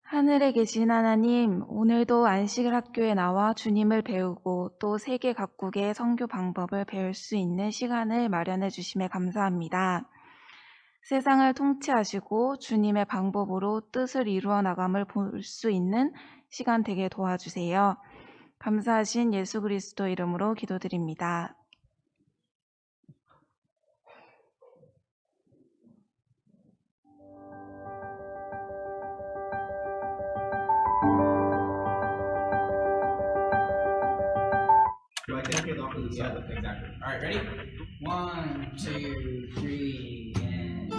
하늘에 계신 하나님, 오늘도 안식일 학교에 나와 주님을 배우고 또 세계 각국의 선교 방법을 배울 수 있는 시간을 마련해 주심에 감사합니다. 세상을 통치하시고 주님의 방법으로 뜻을 이루어 나감을 볼 수 있는 시간 되게 도와주세요. 감사하신 예수 그리스도 이름으로 기도드립니다. Do I take it off of the side? Yeah, exactly. All right, ready? 1, 2, 3, and...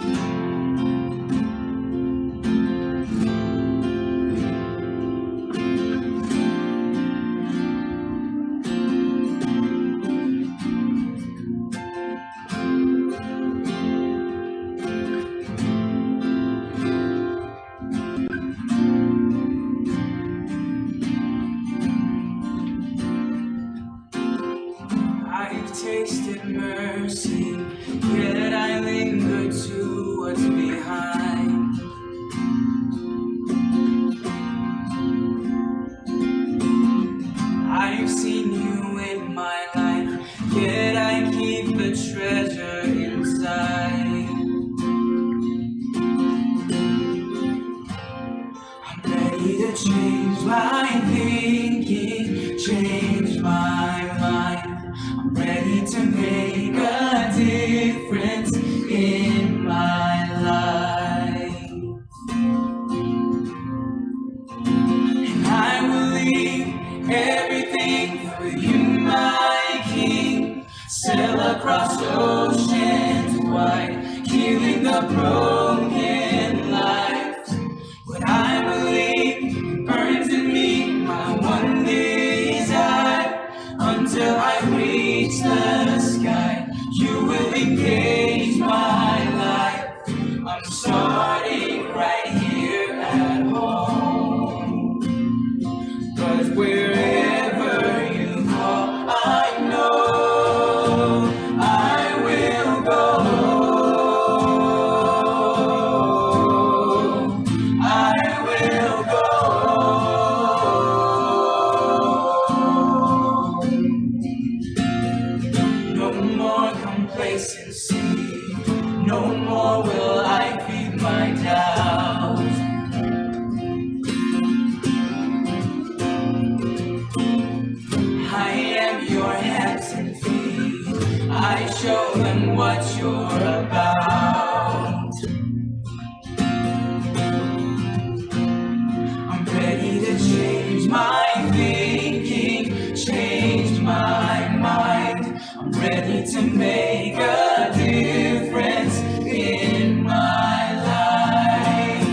I've tasted mercy, yet I linger to what's behind. I've seen you in my life, yet I keep the treasure inside. I'm ready to change my thinking, change my mind. I'm ready to make a difference in my life. And I will leave everything for you, my King. Sail across oceans wide, healing the broken lives. What I believe burns in me, my one desire. Until I reach the sky, you will engage my life. I'm starting right here at home. 'Cause wherever you call, I know I will go. I will go. No more complacency, no more will I feed my doubts. I am your hands and feet, I show them what you're about. I'm ready to change my thinking, change my mind. I'm ready to make a difference in my life.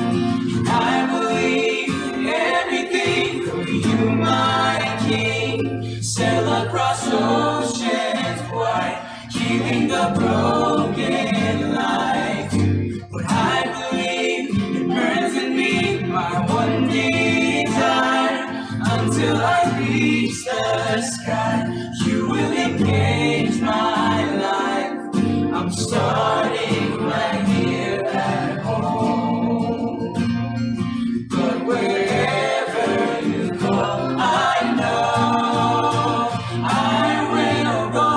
I believe everything for you, my King. Sail across oceans wide, healing the broken life. What I believe, it burns in me, my one desire. Until I reach the sky, you will engage my life. I'm starting right here at home. But wherever you go, I know I will go.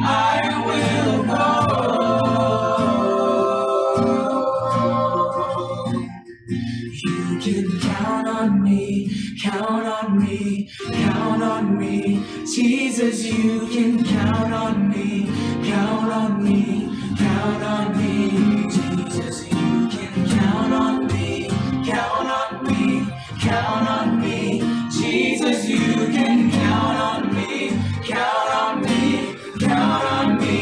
I will go. You can count on me, count on me, count on me. Jesus, you can count on me, count on me, count on me. Jesus, you can count on me, count on me, count on me. Jesus, you can count on me, count on me, count on me.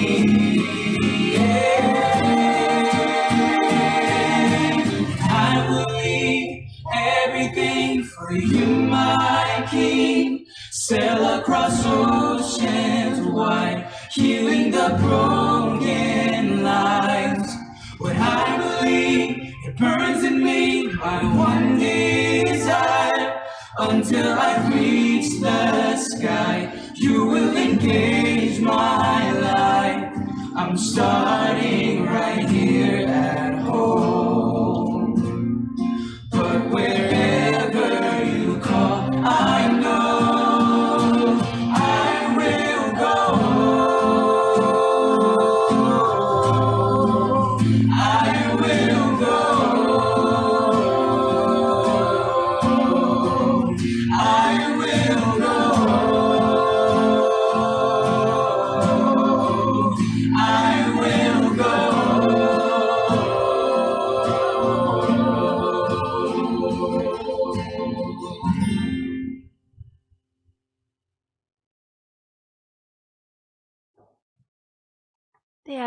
I will leave everything for you, my King. Sail across oceans wide, healing the broken lives. What I believe, it burns in me, my one desire. Until I reach the sky, you will engage my life. I'm starting right here at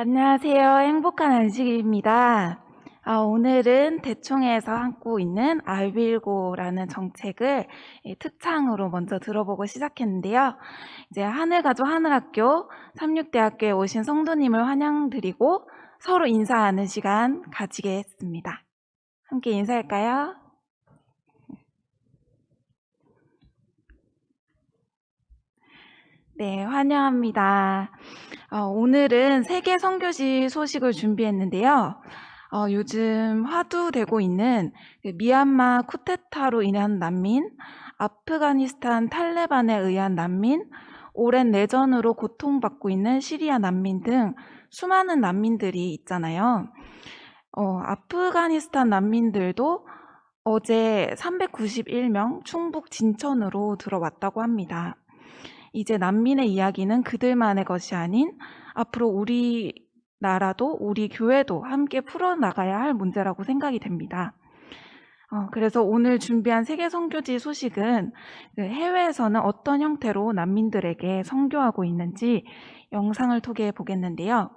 안녕하세요. 행복한 안식일입니다. 오늘은 대충에서 함고 있는 I will go라는 정책을 특창으로 먼저 들어보고 시작했는데요. 이제 하늘가족 하늘학교 36대학교에 오신 성도님을 환영드리고 서로 인사하는 시간 가지겠습니다. 함께 인사할까요? 네, 환영합니다. 오늘은 세계 선교지 소식을 준비했는데요. 요즘 화두되고 있는 미얀마 쿠데타로 인한 난민, 아프가니스탄 탈레반에 의한 난민, 오랜 내전으로 고통받고 있는 시리아 난민 등 수많은 난민들이 있잖아요. 아프가니스탄 난민들도 어제 391명 충북 진천으로 들어왔다고 합니다. 이제 난민의 이야기는 그들만의 것이 아닌 앞으로 우리나라도 우리 교회도 함께 풀어나가야 할 문제라고 생각이 됩니다. 그래서 오늘 준비한 세계 선교지 소식은 해외에서는 어떤 형태로 난민들에게 선교하고 있는지 영상을 통해 보겠는데요.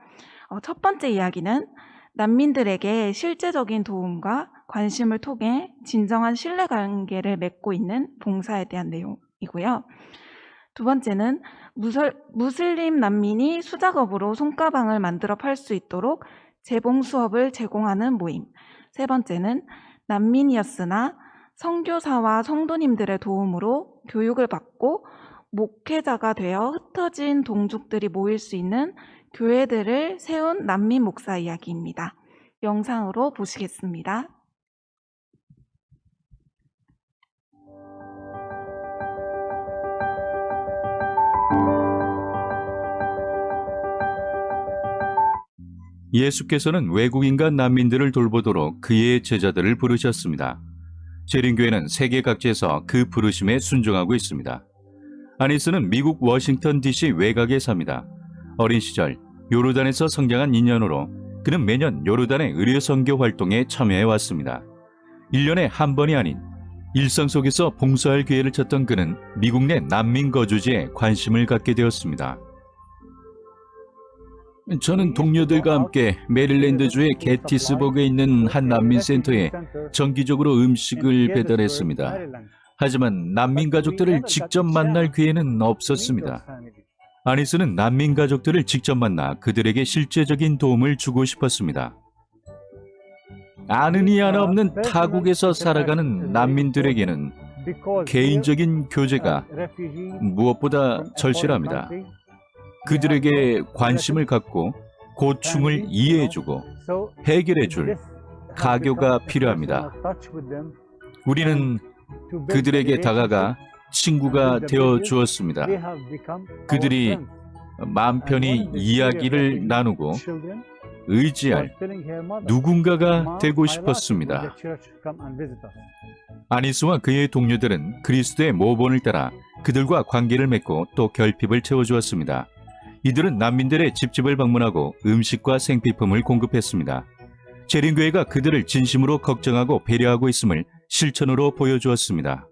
첫 번째 이야기는 난민들에게 실제적인 도움과 관심을 통해 진정한 신뢰관계를 맺고 있는 봉사에 대한 내용이고요. 두 번째는 무슬림 난민이 수작업으로 손가방을 만들어 팔 수 있도록 재봉 수업을 제공하는 모임. 세 번째는 난민이었으나 선교사와 성도님들의 도움으로 교육을 받고 목회자가 되어 흩어진 동족들이 모일 수 있는 교회들을 세운 난민 목사 이야기입니다. 영상으로 보시겠습니다. 예수께서는 외국인과 난민들을 돌보도록 그의 제자들을 부르셨습니다. 재림교회는 세계 각지에서 그 부르심에 순종하고 있습니다. 아니스는 미국 워싱턴 DC 외곽에 삽니다. 어린 시절 요르단에서 성장한 인연으로 그는 매년 요르단의 의료 선교 활동에 참여해 왔습니다. 1년에 한 번이 아닌 일상 속에서 봉사할 기회를 찾던 그는 미국 내 난민 거주지에 관심을 갖게 되었습니다. 저는 동료들과 함께 메릴랜드주의 게티스버그에 있는 한 난민센터에 정기적으로 음식을 배달했습니다. 하지만 난민 가족들을 직접 만날 기회는 없었습니다. 아니스는 난민 가족들을 직접 만나 그들에게 실제적인 도움을 주고 싶었습니다. 아는 이 하나 없는 타국에서 살아가는 난민들에게는 개인적인 교제가 무엇보다 절실합니다. 그들에게 관심을 갖고 고충을 이해해주고 해결해줄 가교가 필요합니다. 우리는 그들에게 다가가 친구가 되어 주었습니다. 그들이 마음 편히 이야기를 나누고 의지할 누군가가 되고 싶었습니다. 아니스와 그의 동료들은 그리스도의 모본을 따라 그들과 관계를 맺고 또 결핍을 채워주었습니다. 이들은 난민들의 집집을 방문하고 음식과 생필품을 공급했습니다. 재림교회가 그들을 진심으로 걱정하고 배려하고 있음을 실천으로 보여주었습니다.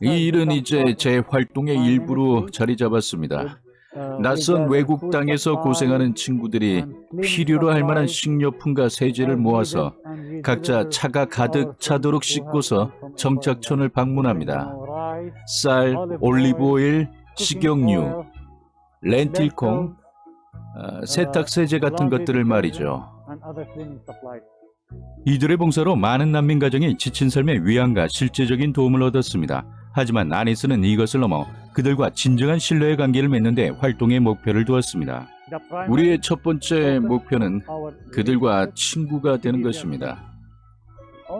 이 일은 이제 제 활동의 일부로 자리 잡았습니다. 낯선 외국 땅에서 고생하는 친구들이 필요로 할 만한 식료품과 세제를 모아서 각자 차가 가득 차도록 싣고서 정착촌을 방문합니다. 쌀, 올리브오일, 식용유, 렌틸콩, 세탁세제 같은 것들을 말이죠. 이들의 봉사로 많은 난민 가정이 지친 삶의 위안과 실제적인 도움을 얻었습니다. 하지만 아니스는 이것을 넘어 그들과 진정한 신뢰의 관계를 맺는 데 활동의 목표를 두었습니다. 우리의 첫 번째 목표는 그들과 친구가 되는 것입니다.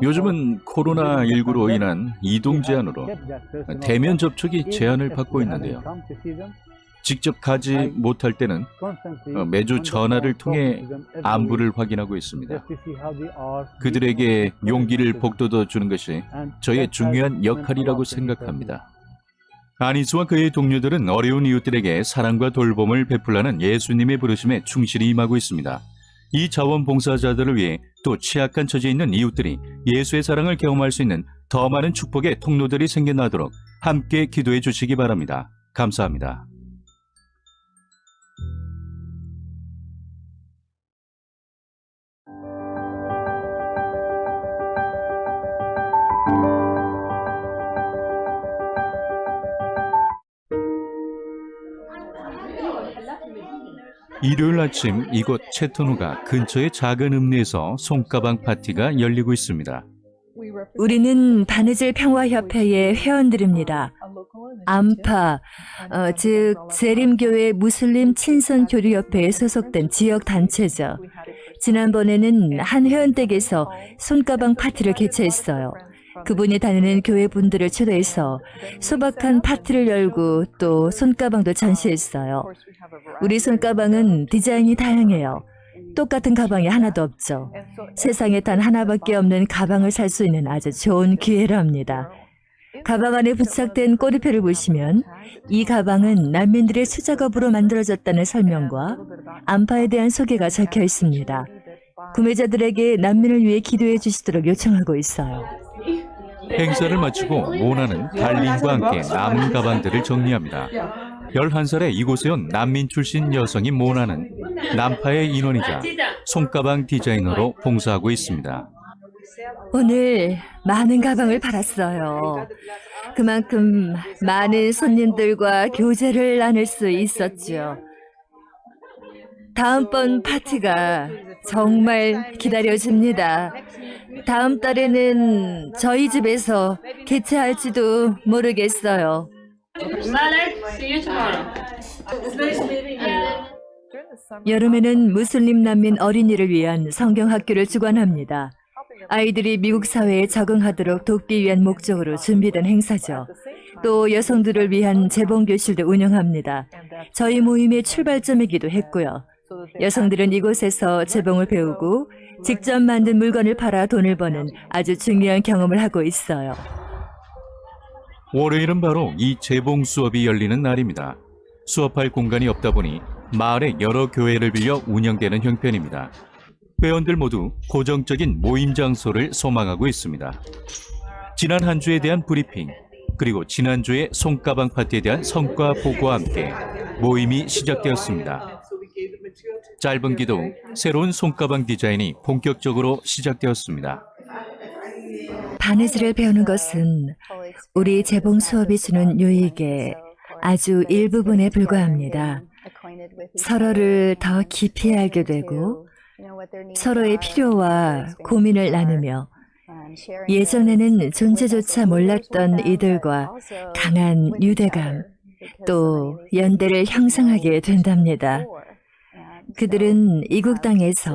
요즘은 코로나19로 인한 이동 제한으로 대면 접촉이 제한을 받고 있는데요. 직접 가지 못할 때는 매주 전화를 통해 안부를 확인하고 있습니다. 그들에게 용기를 북돋워 주는 것이 저의 중요한 역할이라고 생각합니다. 아니스와 그의 동료들은 어려운 이웃들에게 사랑과 돌봄을 베풀라는 예수님의 부르심에 충실히 임하고 있습니다. 이 자원봉사자들을 위해 또 취약한 처지에 있는 이웃들이 예수의 사랑을 경험할 수 있는 더 많은 축복의 통로들이 생겨나도록 함께 기도해 주시기 바랍니다. 감사합니다. 일요일 아침 이곳 채터누가 근처의 작은 읍내에서 손가방 파티가 열리고 있습니다. 우리는 바느질 평화협회의 회원들입니다. 암파, 즉 세림교회 무슬림 친선교류협회에 소속된 지역 단체죠. 지난번에는 한 회원 댁에서 손가방 파티를 개최했어요. 그분이 다니는 교회 분들을 초대해서 소박한 파티를 열고 또 손가방도 전시했어요. 우리 손가방은 디자인이 다양해요. 똑같은 가방이 하나도 없죠. 세상에 단 하나밖에 없는 가방을 살 수 있는 아주 좋은 기회랍니다. 가방 안에 부착된 꼬리표를 보시면 이 가방은 난민들의 수작업으로 만들어졌다는 설명과 안파에 대한 소개가 적혀 있습니다. 구매자들에게 난민을 위해 기도해 주시도록 요청하고 있어요. 행사를 마치고 모나는 달린과 함께 남은 가방들을 정리합니다. 11살에 이곳에 온 난민 출신 여성인 모나는 남파의 인원이자 손가방 디자이너로 봉사하고 있습니다. 오늘 많은 가방을 팔았어요. 그만큼 많은 손님들과 교제를 나눌 수 있었죠. 다음번 파티가 정말 기다려집니다. 다음 달에는 저희 집에서 개최할지도 모르겠어요. 여름에는 무슬림 난민 어린이를 위한 성경학교를 주관합니다. 아이들이 미국 사회에 적응하도록 돕기 위한 목적으로 준비된 행사죠. 또 여성들을 위한 재봉교실도 운영합니다. 저희 모임의 출발점이기도 했고요. 여성들은 이곳에서 재봉을 배우고 직접 만든 물건을 팔아 돈을 버는 아주 중요한 경험을 하고 있어요. 월요일은 바로 이 재봉 수업이 열리는 날입니다. 수업할 공간이 없다 보니 마을의 여러 교회를 빌려 운영되는 형편입니다. 회원들 모두 고정적인 모임 장소를 소망하고 있습니다. 지난 한 주에 대한 브리핑, 그리고 지난주의 손가방 파티에 대한 성과 보고와 함께 모임이 시작되었습니다. 짧은 기도, 새로운 손가방 디자인이 본격적으로 시작되었습니다. 바느질을 배우는 것은 우리 재봉 수업이 주는 유익의 아주 일부분에 불과합니다. 서로를 더 깊이 알게 되고 서로의 필요와 고민을 나누며 예전에는 존재조차 몰랐던 이들과 강한 유대감, 또 연대를 형성하게 된답니다. 그들은 이국 땅에서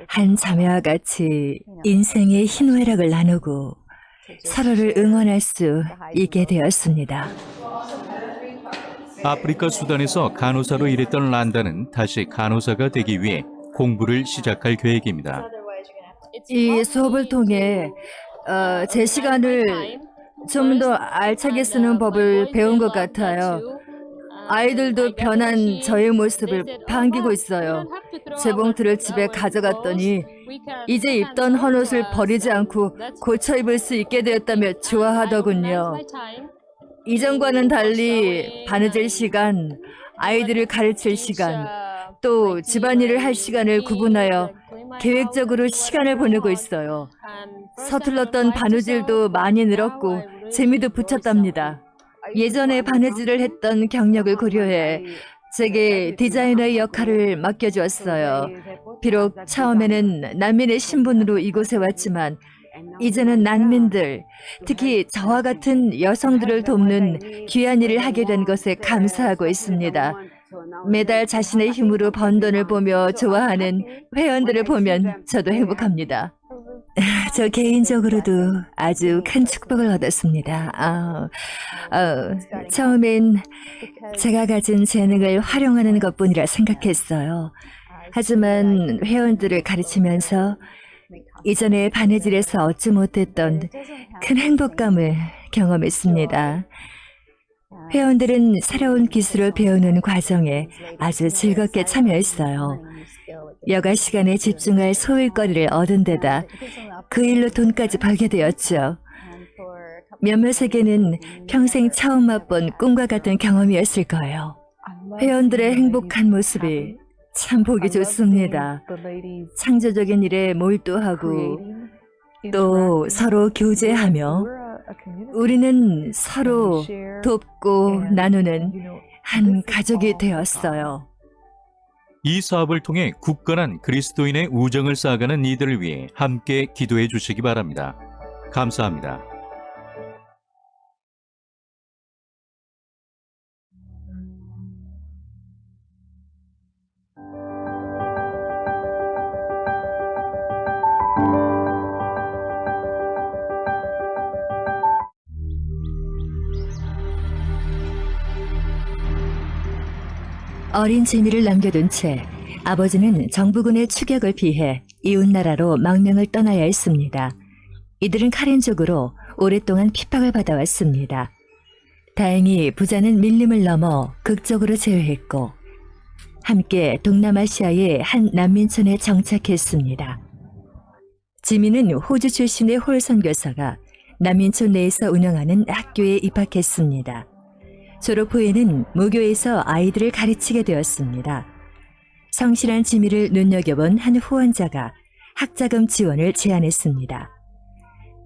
한 자매와 같이 인생의 희노애락을 나누고 서로를 응원할 수 있게 되었습니다. 아프리카 수단에서 간호사로 일했던 란다는 다시 간호사가 되기 위해 공부를 시작할 계획입니다. 이 수업을 통해 제 시간을 좀 더 알차게 쓰는 법을 배운 것 같아요. 아이들도 변한 저의 모습을 반기고 있어요. 재봉틀을 집에 가져갔더니 이제 입던 헌옷을 버리지 않고 고쳐 입을 수 있게 되었다며 좋아하더군요. 이전과는 달리 바느질 시간, 아이들을 가르칠 시간, 또 집안일을 할 시간을 구분하여 계획적으로 시간을 보내고 있어요. 서툴렀던 바느질도 많이 늘었고 재미도 붙였답니다. 예전에 바느질을 했던 경력을 고려해 제게 디자이너의 역할을 맡겨주었어요. 비록 처음에는 난민의 신분으로 이곳에 왔지만 이제는 난민들, 특히 저와 같은 여성들을 돕는 귀한 일을 하게 된 것에 감사하고 있습니다. 매달 자신의 힘으로 번 돈을 보며 좋아하는 회원들을 보면 저도 행복합니다. 저 개인적으로도 아주 큰 축복을 얻었습니다. 처음엔 제가 가진 재능을 활용하는 것뿐이라 생각했어요. 하지만 회원들을 가르치면서 이전에 바느질에서 얻지 못했던 큰 행복감을 경험했습니다. 회원들은 새로운 기술을 배우는 과정에 아주 즐겁게 참여했어요. 여가 시간에 집중할 소일거리를 얻은 데다 그 일로 돈까지 벌게 되었죠. 몇몇에게는 평생 처음 맛본 꿈과 같은 경험이었을 거예요. 회원들의 행복한 모습이 참 보기 좋습니다. 창조적인 일에 몰두하고 또 서로 교제하며 우리는 서로 돕고 나누는 한 가족이 되었어요. 이 사업을 통해 굳건한 그리스도인의 우정을 쌓아가는 이들을 위해 함께 기도해 주시기 바랍니다. 감사합니다. 어린 지미를 남겨둔 채 아버지는 정부군의 추격을 피해 이웃나라로 망명을 떠나야 했습니다. 이들은 카렌족으로 오랫동안 핍박을 받아왔습니다. 다행히 부자는 밀림을 넘어 극적으로 제외했고 함께 동남아시아의 한 난민촌에 정착했습니다. 지미는 호주 출신의 홀 선교사가 난민촌 내에서 운영하는 학교에 입학했습니다. 졸업 후에는 무교에서 아이들을 가르치게 되었습니다. 성실한 지미를 눈여겨본 한 후원자가 학자금 지원을 제안했습니다.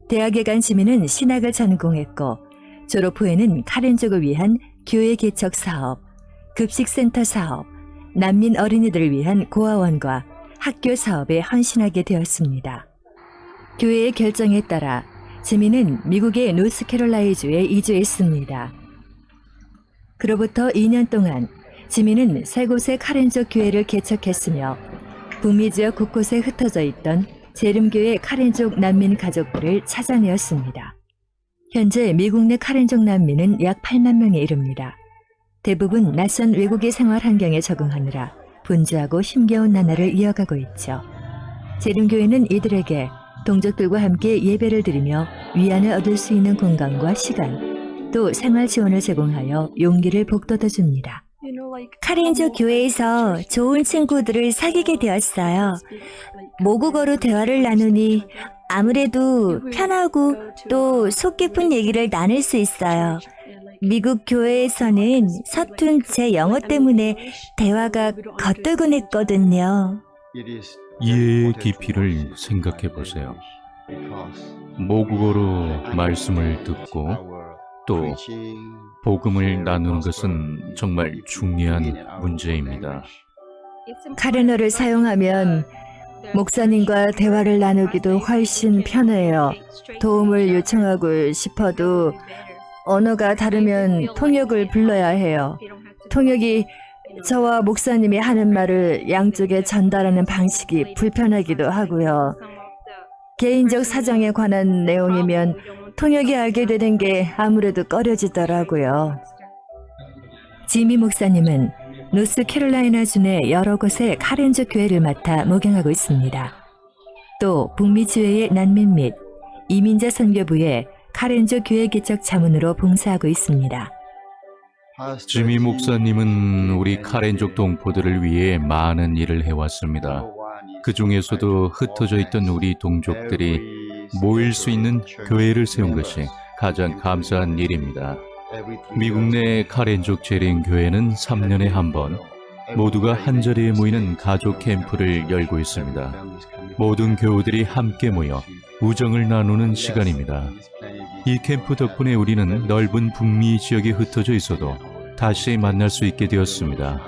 대학에 간 지미는 신학을 전공했고 졸업 후에는 카렌족을 위한 교회 개척 사업, 급식센터 사업, 난민 어린이들을 위한 고아원과 학교 사업에 헌신하게 되었습니다. 교회의 결정에 따라 지미는 미국의 노스캐롤라이주에 이주했습니다. 그로부터 2년 동안 지미는 세 곳의 카렌족 교회를 개척했으며 북미 지역 곳곳에 흩어져 있던 제름교회 카렌족 난민 가족들을 찾아내었습니다. 현재 미국 내 카렌족 난민은 약 8만 명에 이릅니다. 대부분 낯선 외국의 생활 환경에 적응하느라 분주하고 힘겨운 나날을 이어가고 있죠. 제름교회는 이들에게 동족들과 함께 예배를 드리며 위안을 얻을 수 있는 공간과 시간, 또 생활 지원을 제공하여 용기를 북돋아 줍니다. 카렌족 교회에서 좋은 친구들을 사귀게 되었어요. 모국어로 대화를 나누니 아무래도 편하고 또 속 깊은 얘기를 나눌 수 있어요. 미국 교회에서는 서툰 제 영어 때문에 대화가 겉돌곤했거든요. 이해의 깊이를 생각해 보세요. 모국어로 말씀을 듣고 또 복음을 나누는 것은 정말 중요한 문제입니다. 카레너를 사용하면 목사님과 대화를 나누기도 훨씬 편해요. 도움을 요청하고 싶어도 언어가 다르면 통역을 불러야 해요. 통역이 저와 목사님이 하는 말을 양쪽에 전달하는 방식이 불편하기도 하고요. 개인적 사정에 관한 내용이면 통역이 알게 되는 게 아무래도 꺼려지더라고요. 지미 목사님은 노스캐롤라이나주의 여러 곳의 카렌족 교회를 맡아 목양하고 있습니다. 또 북미 지회의 난민 및 이민자 선교부의 카렌족 교회 개척 자문으로 봉사하고 있습니다. 지미 목사님은 우리 카렌족 동포들을 위해 많은 일을 해왔습니다. 그 중에서도 흩어져 있던 우리 동족들이 모일 수 있는 교회를 세운 것이 가장 감사한 일입니다. 미국 내 카렌족 재림 교회는 3년에 한 번 모두가 한자리에 모이는 가족 캠프를 열고 있습니다. 모든 교우들이 함께 모여 우정을 나누는 시간입니다. 이 캠프 덕분에 우리는 넓은 북미 지역에 흩어져 있어도 다시 만날 수 있게 되었습니다.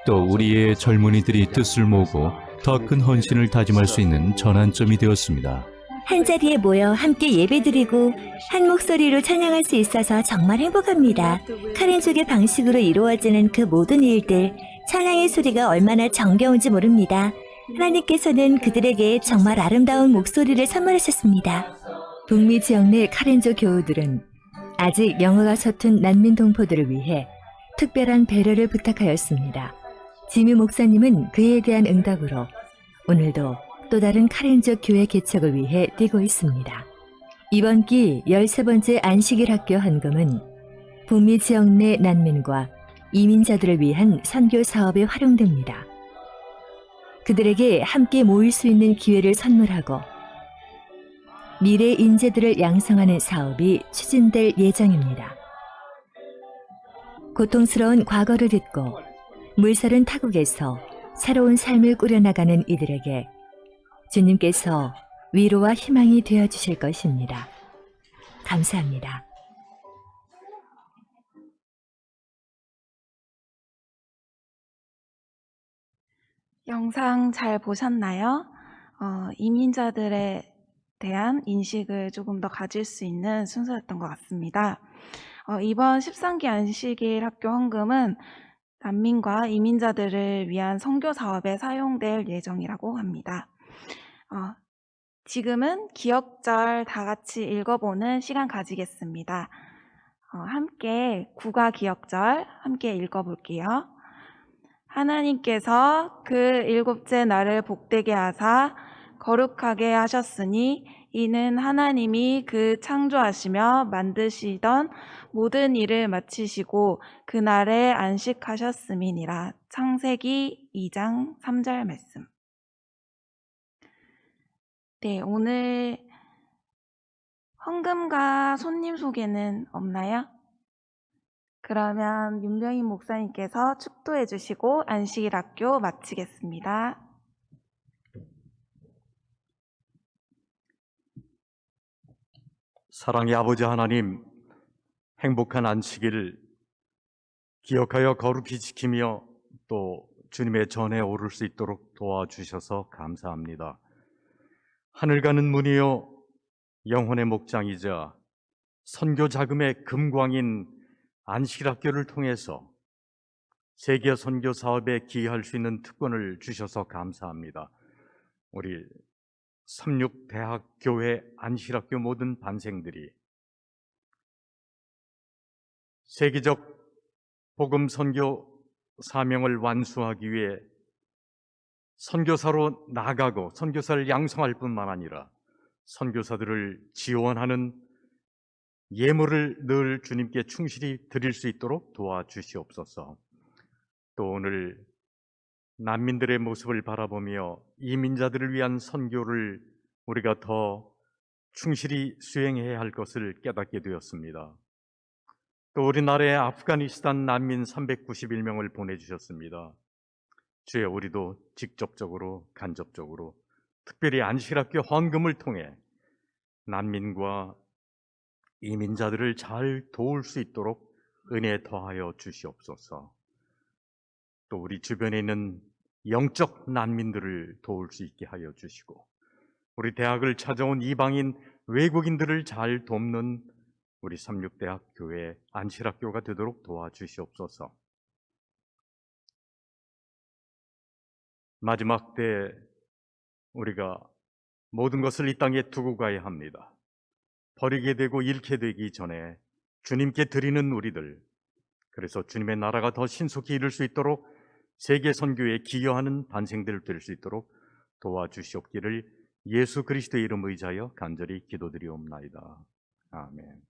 또 우리의 젊은이들이 뜻을 모으고 더 큰 헌신을 다짐할 수 있는 전환점이 되었습니다. 한자리에 모여 함께 예배드리고 한 목소리로 찬양할 수 있어서 정말 행복합니다. 카렌족의 방식으로 이루어지는 그 모든 일들, 찬양의 소리가 얼마나 정겨운지 모릅니다. 하나님께서는 그들에게 정말 아름다운 목소리를 선물하셨습니다. 북미 지역 내 카렌족 교우들은 아직 영어가 서툰 난민 동포들을 위해 특별한 배려를 부탁하였습니다. 지미 목사님은 그에 대한 응답으로 오늘도 또 다른 카렌족 교회 개척을 위해 뛰고 있습니다. 이번 기 13번째 안식일 학교 헌금은 북미 지역 내 난민과 이민자들을 위한 선교 사업에 활용됩니다. 그들에게 함께 모일 수 있는 기회를 선물하고 미래 인재들을 양성하는 사업이 추진될 예정입니다. 고통스러운 과거를 잊고 물서른 타국에서 새로운 삶을 꾸려나가는 이들에게 주님께서 위로와 희망이 되어주실 것입니다. 감사합니다. 영상 잘 보셨나요? 이민자들에 대한 인식을 조금 더 가질 수 있는 순서였던 것 같습니다. 이번 13기 안식일 학교 헌금은 난민과 이민자들을 위한 선교 사업에 사용될 예정이라고 합니다. 지금은 기억절 다 같이 읽어보는 시간 가지겠습니다. 함께 국가 기억절 함께 읽어볼게요. 하나님께서 그 일곱째 날을 복되게 하사 거룩하게 하셨으니 이는 하나님이 그 창조하시며 만드시던 모든 일을 마치시고 그날에 안식하셨음이니라. 창세기 2장 3절 말씀. 네, 오늘 헌금과 손님 소개는 없나요? 그러면 윤병인 목사님께서 축도해 주시고 안식일 학교 마치겠습니다. 사랑의 아버지 하나님, 행복한 안식일 기억하여 거룩히 지키며 또 주님의 전에 오를 수 있도록 도와주셔서 감사합니다. 하늘 가는 문이요 영혼의 목장이자 선교 자금의 금광인 안식일 학교를 통해서 세계 선교 사업에 기여할 수 있는 특권을 주셔서 감사합니다. 우리 36대학교회 안식일학교 모든 반생들이 세계적 복음 선교 사명을 완수하기 위해 선교사로 나가고 선교사를 양성할 뿐만 아니라 선교사들을 지원하는 예물을 늘 주님께 충실히 드릴 수 있도록 도와주시옵소서. 또 오늘 난민들의 모습을 바라보며 이민자들을 위한 선교를 우리가 더 충실히 수행해야 할 것을 깨닫게 되었습니다. 또 우리나라에 아프가니스탄 난민 391명을 보내주셨습니다. 주여, 우리도 직접적으로 간접적으로 특별히 안식일학교 헌금을 통해 난민과 이민자들을 잘 도울 수 있도록 은혜 더하여 주시옵소서. 또 우리 주변에 있는 영적 난민들을 도울 수 있게 하여 주시고 우리 대학을 찾아온 이방인 외국인들을 잘 돕는 우리 36대학교의 안식일학교가 되도록 도와주시옵소서. 마지막 때 우리가 모든 것을 이 땅에 두고 가야 합니다. 버리게 되고 잃게 되기 전에 주님께 드리는 우리들, 그래서 주님의 나라가 더 신속히 이룰 수 있도록 세계 선교에 기여하는 반생들 될 수 있도록 도와주시옵기를 예수 그리스도의 이름 의지하여 간절히 기도드리옵나이다. 아멘.